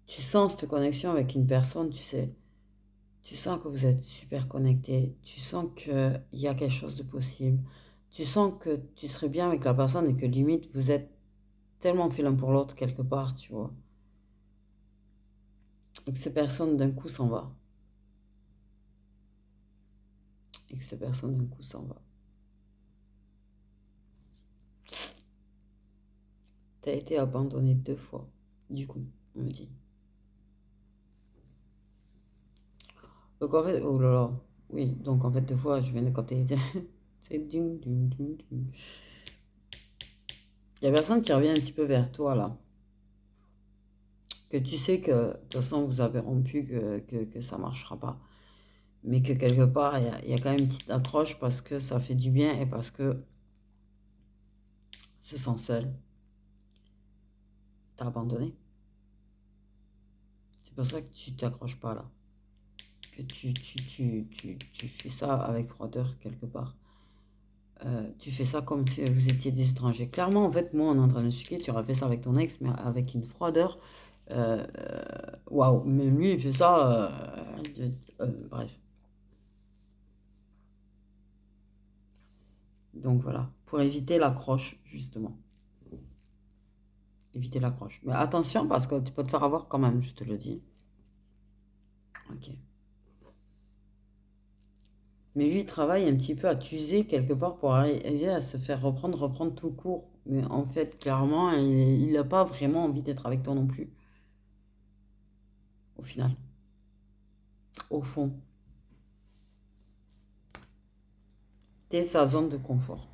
sens cette connexion avec une personne, tu sais. Tu sens que vous êtes super connecté. Tu sens qu'il y a quelque chose de possible. Tu sens que tu serais bien avec la personne et que limite vous êtes tellement fait l'un pour l'autre quelque part, tu vois. Et que cette personne d'un coup s'en va. Et que cette personne d'un coup s'en va. T'as été abandonné 2 fois, du coup, on me dit. Donc en fait, oh là là, oui, donc en fait 2 fois, je viens de capter. C'est ding, ding, ding, ding. Il y a personne qui revient un petit peu vers toi là. Que tu sais que de toute façon vous avez rompu, que ça marchera pas. Mais que quelque part, il y a quand même une petite accroche parce que ça fait du bien et parce que se sent seul. T'as abandonné. C'est pour ça que tu t'accroches pas là. Que tu fais ça avec froideur quelque part. Tu fais ça comme si vous étiez des étrangers. Clairement, en fait, moi, en train de expliquer, tu aurais fait ça avec ton ex, mais avec une froideur. Waouh, même lui, il fait ça. Bref. Donc voilà, pour éviter l'accroche, justement. Éviter l'accroche. Mais attention, parce que tu peux te faire avoir quand même, je te le dis. Ok. Mais lui, il travaille un petit peu à t'user quelque part pour arriver à se faire reprendre tout court. Mais en fait, clairement, il n'a pas vraiment envie d'être avec toi non plus, au final. Au fond, t'es sa zone de confort.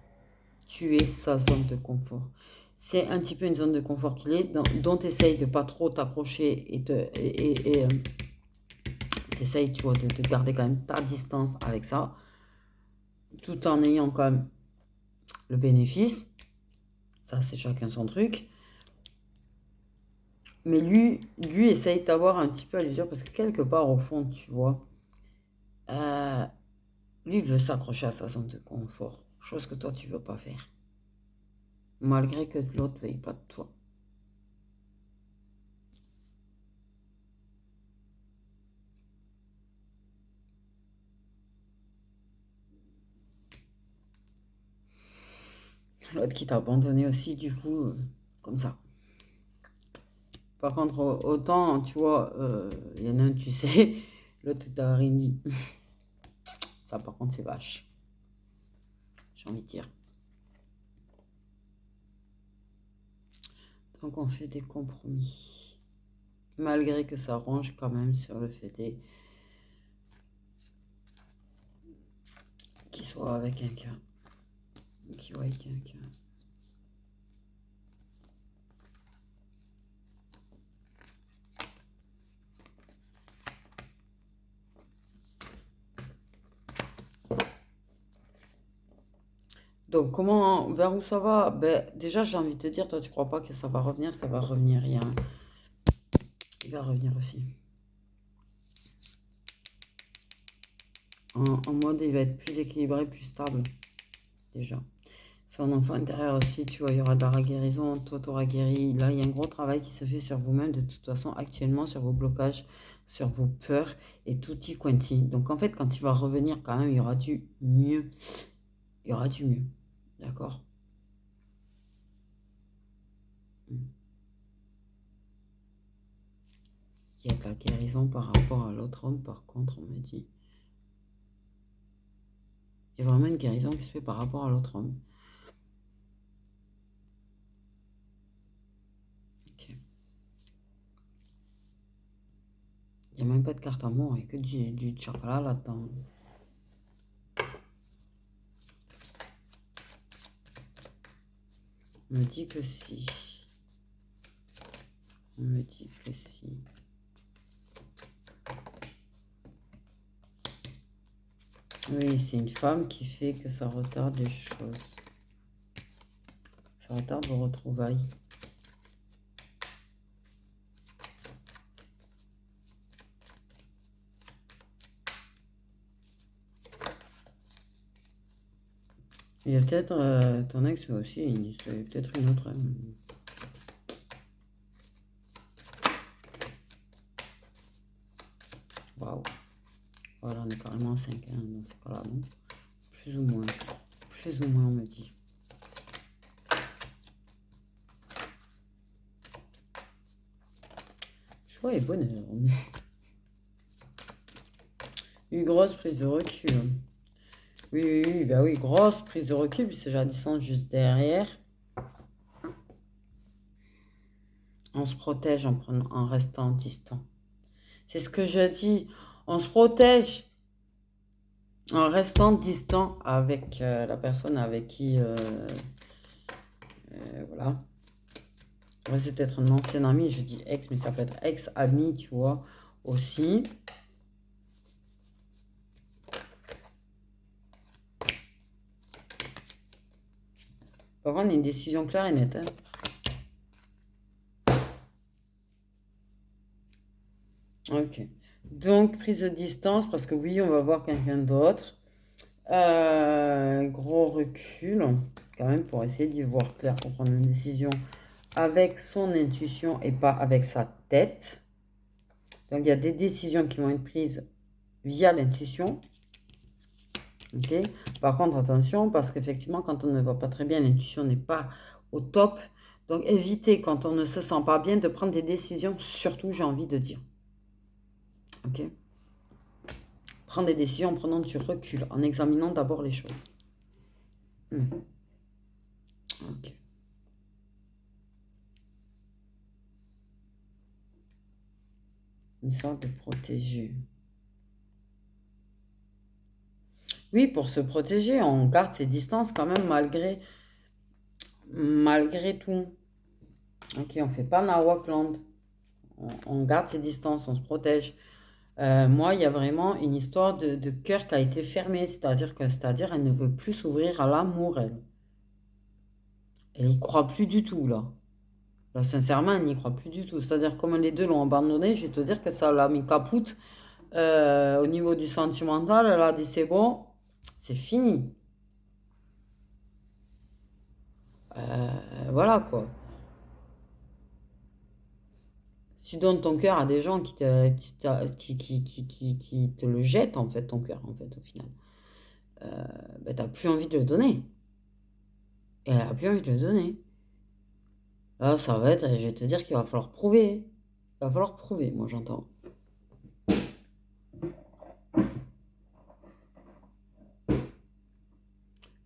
Tu es sa zone de confort. C'est un petit peu une zone de confort qu'il est, dont tu essayes de pas trop t'accrocher et t'essayes, tu vois, de garder quand même ta distance avec ça, tout en ayant quand même le bénéfice. Ça, c'est chacun son truc. Mais lui essaye d'avoir un petit peu à l'usure parce que quelque part, au fond, tu vois, euh, lui veut s'accrocher à sa zone de confort. Chose que toi, tu veux pas faire. Malgré que l'autre ne veuille pas de toi. L'autre qui t'a abandonné aussi, du coup, comme ça. Par contre, autant, tu vois, il y en a un, tu sais, l'autre t'a rien dit. Ça, par contre, c'est vache. J'ai envie de dire. Donc, on fait des compromis. Malgré que ça range quand même sur le fait qu'il soit avec quelqu'un. Qu'il voit quelqu'un. Donc, vers où ça va? Ben, déjà, j'ai envie de te dire, toi, tu crois pas que ça va revenir rien. Il va revenir aussi. En mode, il va être plus équilibré, plus stable, déjà. Son enfant intérieur aussi, tu vois, il y aura de la guérison, toi, tu auras guéri. Là, il y a un gros travail qui se fait sur vous-même, de toute façon, actuellement, sur vos blocages, sur vos peurs et tout y quanti. Donc, en fait, quand il va revenir, quand même, il y aura du mieux. Il y aura du mieux. D'accord? Il y a de la guérison par rapport à l'autre homme, par contre, on me dit. Il y a vraiment une guérison qui se fait par rapport à l'autre homme. Ok. Il n'y a même pas de carte amour, il n'y a que du chocolat là-dedans. On me dit que si. On me dit que si. Oui, c'est une femme qui fait que ça retarde les choses. Ça retarde vos retrouvailles. Il y a peut-être ton ex, mais aussi, c'est peut-être une autre. Waouh. Voilà, on est carrément à 5 dans ce cas-là, non? Plus ou moins. Plus ou moins, on me dit. Le choix est bonne. Une grosse prise de recul. Oui, oui, oui, bah oui, grosse prise de recul, puis c'est Jadissant juste derrière. On se protège en restant distant. C'est ce que je dis. On se protège en restant distant avec la personne avec qui... voilà. C'est peut-être un ancien ami, je dis ex, mais ça peut être ex-ami, tu vois, aussi. Par contre, une décision claire et nette. Hein. Ok. Donc, prise de distance, parce que oui, on va voir quelqu'un d'autre. Gros recul, quand même, pour essayer d'y voir clair, pour prendre une décision avec son intuition et pas avec sa tête. Donc, il y a des décisions qui vont être prises via l'intuition. Ok. Par contre, attention, parce qu'effectivement, quand on ne va pas très bien, l'intuition n'est pas au top. Donc, évitez, quand on ne se sent pas bien, de prendre des décisions, surtout, j'ai envie de dire. Ok. Prendre des décisions en prenant du recul, en examinant d'abord les choses. Ok. Histoire de protéger. Oui, pour se protéger, on garde ses distances quand même malgré tout. Ok, on ne fait pas Nawakland. On garde ses distances, on se protège. Moi, il y a vraiment une histoire de cœur qui a été fermée. C'est-à-dire, elle ne veut plus s'ouvrir à l'amour, elle. Elle n'y croit plus du tout, là. Là, sincèrement, elle n'y croit plus du tout. C'est-à-dire, comme les deux l'ont abandonnée, je vais te dire que ça l'a mis capoute. Au niveau du sentimental, elle a dit c'est bon, c'est fini. Voilà quoi. Tu donnes ton cœur à des gens qui te le jettent en fait, ton cœur en fait au final. Ben, t'as plus envie de le donner. Et elle a plus envie de le donner. Là, ça va être, je vais te dire qu'il va falloir prouver. Il va falloir prouver, moi j'entends.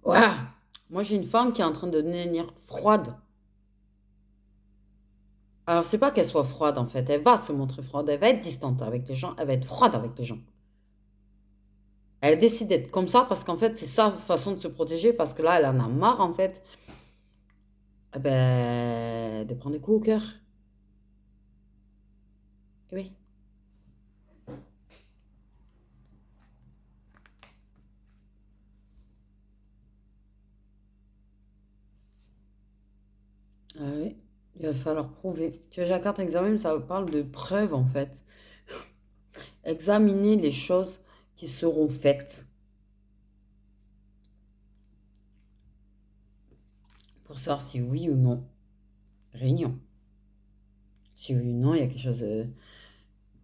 Voilà. Moi j'ai une femme qui est en train de devenir froide. Alors c'est pas qu'elle soit froide en fait, elle va se montrer froide, elle va être distante avec les gens, elle va être froide avec les gens. Elle décide d'être comme ça parce qu'en fait c'est sa façon de se protéger parce que là elle en a marre en fait ben, de prendre des coups au cœur. Eh oui. Ah oui, il va falloir prouver. Tu vois, la carte examen, ça parle de preuves en fait. Examiner les choses qui seront faites pour savoir si oui ou non. Réunion. Si oui ou non, il y a quelque chose.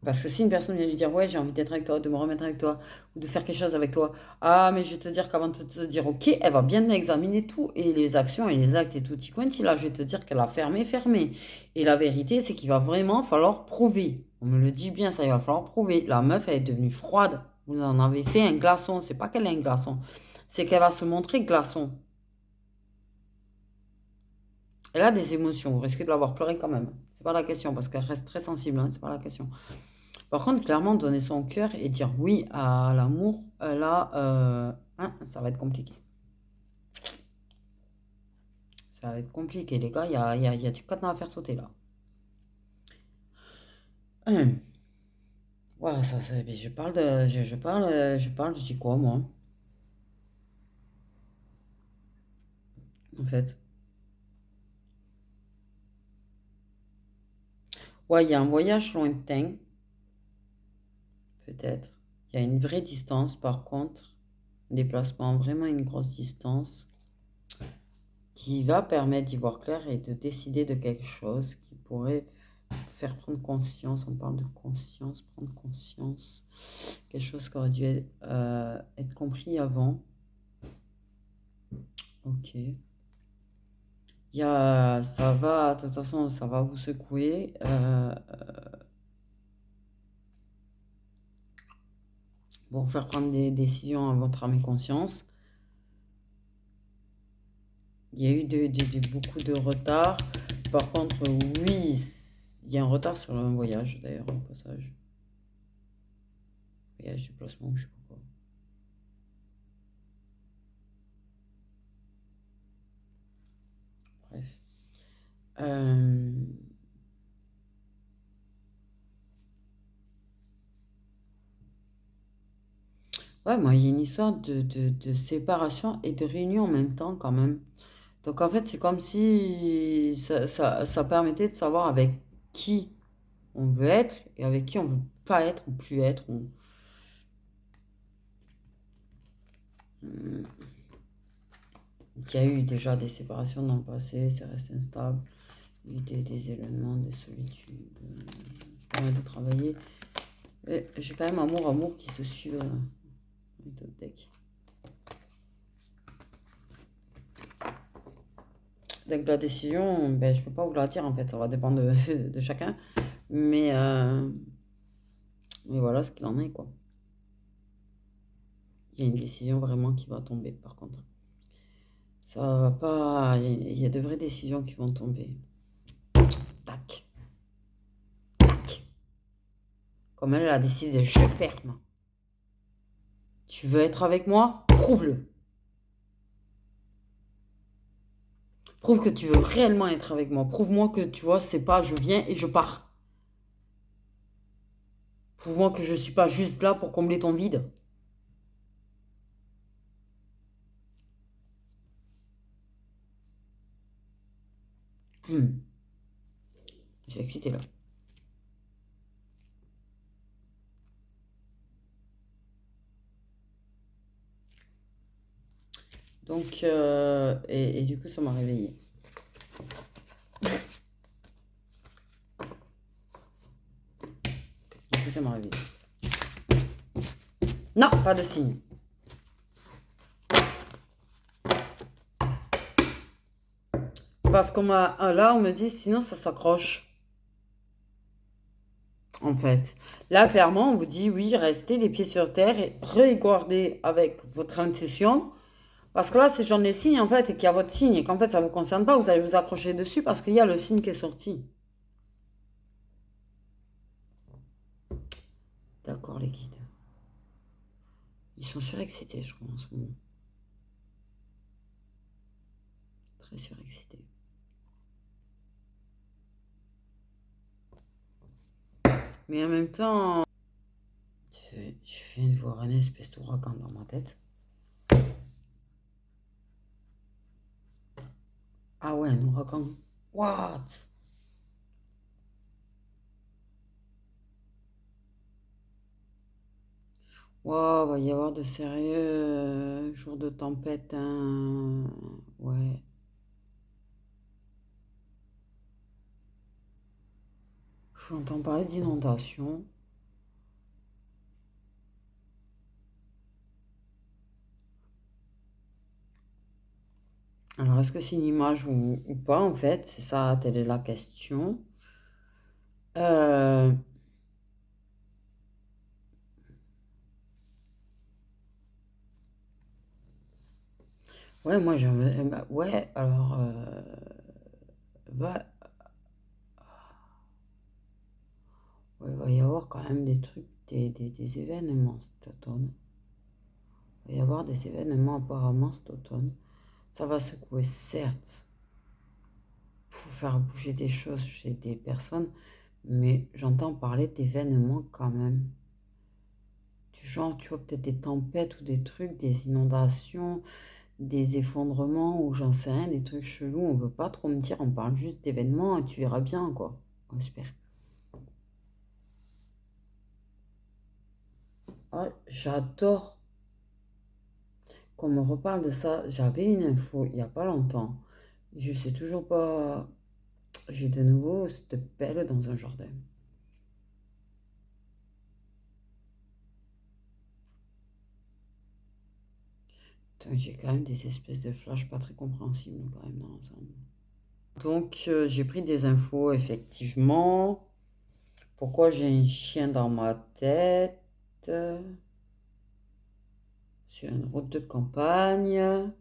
Parce que si une personne vient lui dire ouais j'ai envie d'être avec toi, de me remettre avec toi, ou de faire quelque chose avec toi, ah mais je vais te dire qu'avant de te dire ok, elle va bien examiner tout et les actions et les actes et tout y quanti. Là je vais te dire qu'elle a fermé. Et la vérité c'est qu'il va vraiment falloir prouver. On me le dit bien ça, il va falloir prouver. La meuf elle est devenue froide. Vous en avez fait un glaçon. C'est pas qu'elle est un glaçon, c'est qu'elle va se montrer glaçon. Elle a des émotions. Vous risquez de l'avoir pleuré quand même. C'est pas la question parce qu'elle reste très sensible. Hein, c'est pas la question. Par contre, clairement, donner son cœur et dire oui à l'amour, là, hein, ça va être compliqué. Ça va être compliqué, les gars. Il y a du cadenas à faire sauter, là. Ouais, mais je parle de... je dis quoi, moi, en fait? Ouais, il y a un voyage lointain, peut-être. Il y a une vraie distance, par contre. Un déplacement, vraiment une grosse distance, qui va permettre d'y voir clair et de décider de quelque chose qui pourrait faire prendre conscience. On parle de conscience, prendre conscience. Quelque chose qui aurait dû être compris avant. Ok. Ça va, de toute façon, ça va vous secouer. Pour faire prendre des décisions à votre âme et conscience. Il y a eu beaucoup de retard. Par contre, oui, il y a un retard sur un voyage, d'ailleurs, au passage. Voyage, déplacement, je sais pas quoi. Bref. Ouais, moi, il y a une histoire de séparation et de réunion en même temps, quand même. Donc en fait, c'est comme si ça permettait de savoir avec qui on veut être et avec qui on veut pas être ou plus être. Hmm. Il y a eu déjà des séparations dans le passé, c'est resté instable. Il y a eu des événements, des solitudes. Pas mal de travailler. Et j'ai quand même amour qui se suit avec d'autres decks. Donc la décision, ben, je peux pas vous la dire en fait, ça va dépendre de chacun. Mais voilà ce qu'il en est quoi. Il y a une décision vraiment qui va tomber par contre. Ça va pas. Il y a de vraies décisions qui vont tomber. Tac. Tac. Comme elle a décidé, je ferme. Tu veux être avec moi? Prouve-le. Prouve que tu veux réellement être avec moi. Prouve-moi que tu vois, c'est pas je viens et je pars. Prouve-moi que je suis pas juste là pour combler ton vide. J'ai excité là. Donc, et du coup, ça m'a réveillée. Du coup, ça m'a réveillée. Non, pas de signe. Parce qu'on m'a. Là, on me dit, sinon, ça s'accroche. En fait. Là, clairement, on vous dit, oui, restez les pieds sur terre et regardez avec votre intuition. Parce que là, si j'en ai signe, en fait, et qu'il y a votre signe, et qu'en fait, ça ne vous concerne pas, vous allez vous accrocher dessus parce qu'il y a le signe qui est sorti. D'accord, les guides. Ils sont surexcités, je crois, en ce moment. Très surexcités. Mais en même temps, je viens de voir un espèce d'ouragan dans ma tête. Ah ouais, un ouragan. What? Wow, va y avoir de sérieux jours de tempête. Hein. Ouais. J'entends parler d'inondation. Alors, est-ce que c'est une image ou pas, en fait? C'est ça, telle est la question. Euh, Ouais, moi, j'avais... Ouais, alors... Va... Ouais, va y avoir quand même des trucs, des événements cet automne. Il va y avoir des événements apparemment cet automne. Ça va secouer, certes, pour faire bouger des choses chez des personnes, mais j'entends parler d'événements quand même. Du genre, tu vois, peut-être des tempêtes ou des trucs, des inondations, des effondrements ou j'en sais rien, des trucs chelous. On veut pas trop me dire, on parle juste d'événements et tu verras bien, quoi. On espère. Ah, j'adore qu'on me reparle de ça. J'avais une info il n'y a pas longtemps. Je sais toujours pas. J'ai de nouveau cette pelle dans un jardin. J'ai quand même des espèces de flashs pas très compréhensibles quand même dans l'ensemble. Donc j'ai pris des infos effectivement. Pourquoi j'ai un chien dans ma tête? Sur une route de campagne.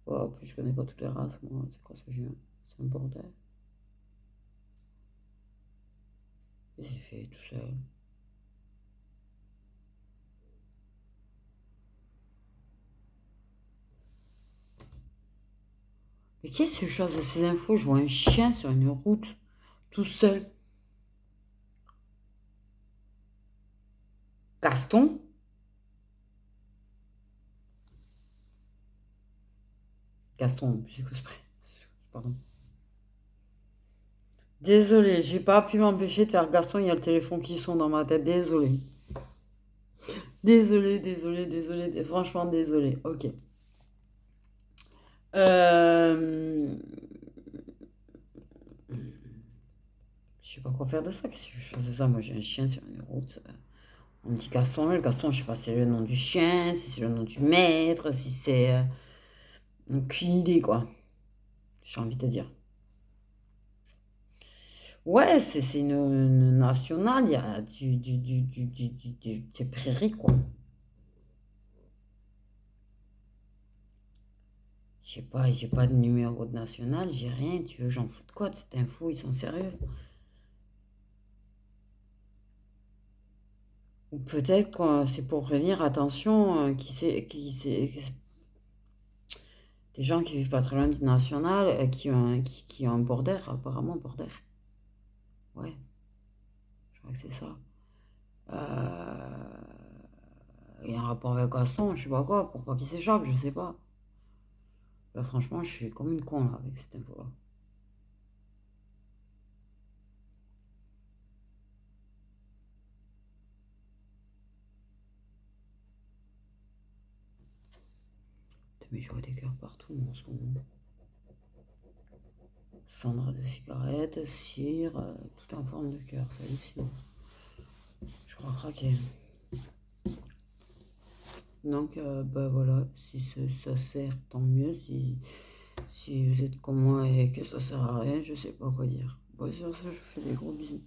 Oh, en plus je connais pas toutes les races, moi. C'est quoi ce chien? C'est un bordel. Il s'est fait tout seul. Mais qu'est-ce que je chasse de ces infos? Je vois un chien sur une route, tout seul. Gaston? Gaston, plus que pardon. Désolé, j'ai pas pu m'empêcher de faire Gaston, il y a le téléphone qui sonne dans ma tête, désolé. Désolé, franchement désolé, ok. Je sais pas quoi faire de ça, qu'est-ce que je faisais ça, moi j'ai un chien sur une route. On me dit Gaston, le Gaston, je sais pas si c'est le nom du chien, si c'est le nom du maître, si c'est... aucune idée, quoi. J'ai envie de te dire. Ouais, c'est une nationale, il y a des prairies, quoi. Je sais pas, j'ai pas de numéro de national, j'ai rien, tu veux, j'en fous de quoi de cette info, ils sont sérieux. Ou peut-être que c'est pour prévenir, attention, des gens qui vivent pas très loin du national, qui ont un border, apparemment, border. Ouais, je crois que c'est ça. Il y a un rapport avec Gaston, je sais pas quoi, pour pas qu'il s'échappe, je sais pas. Là, franchement, je suis comme une con, là, avec cette info-là. Mais je vois des cœurs partout en ce moment. Cendre de cigarette, cire, tout en forme de cœur, c'est hallucinant. Je crois craquer. Donc, bah voilà, si ça sert, tant mieux. Si vous êtes comme moi et que ça sert à rien, je sais pas quoi dire. Bon, sur ce, je vous fais des gros bisous.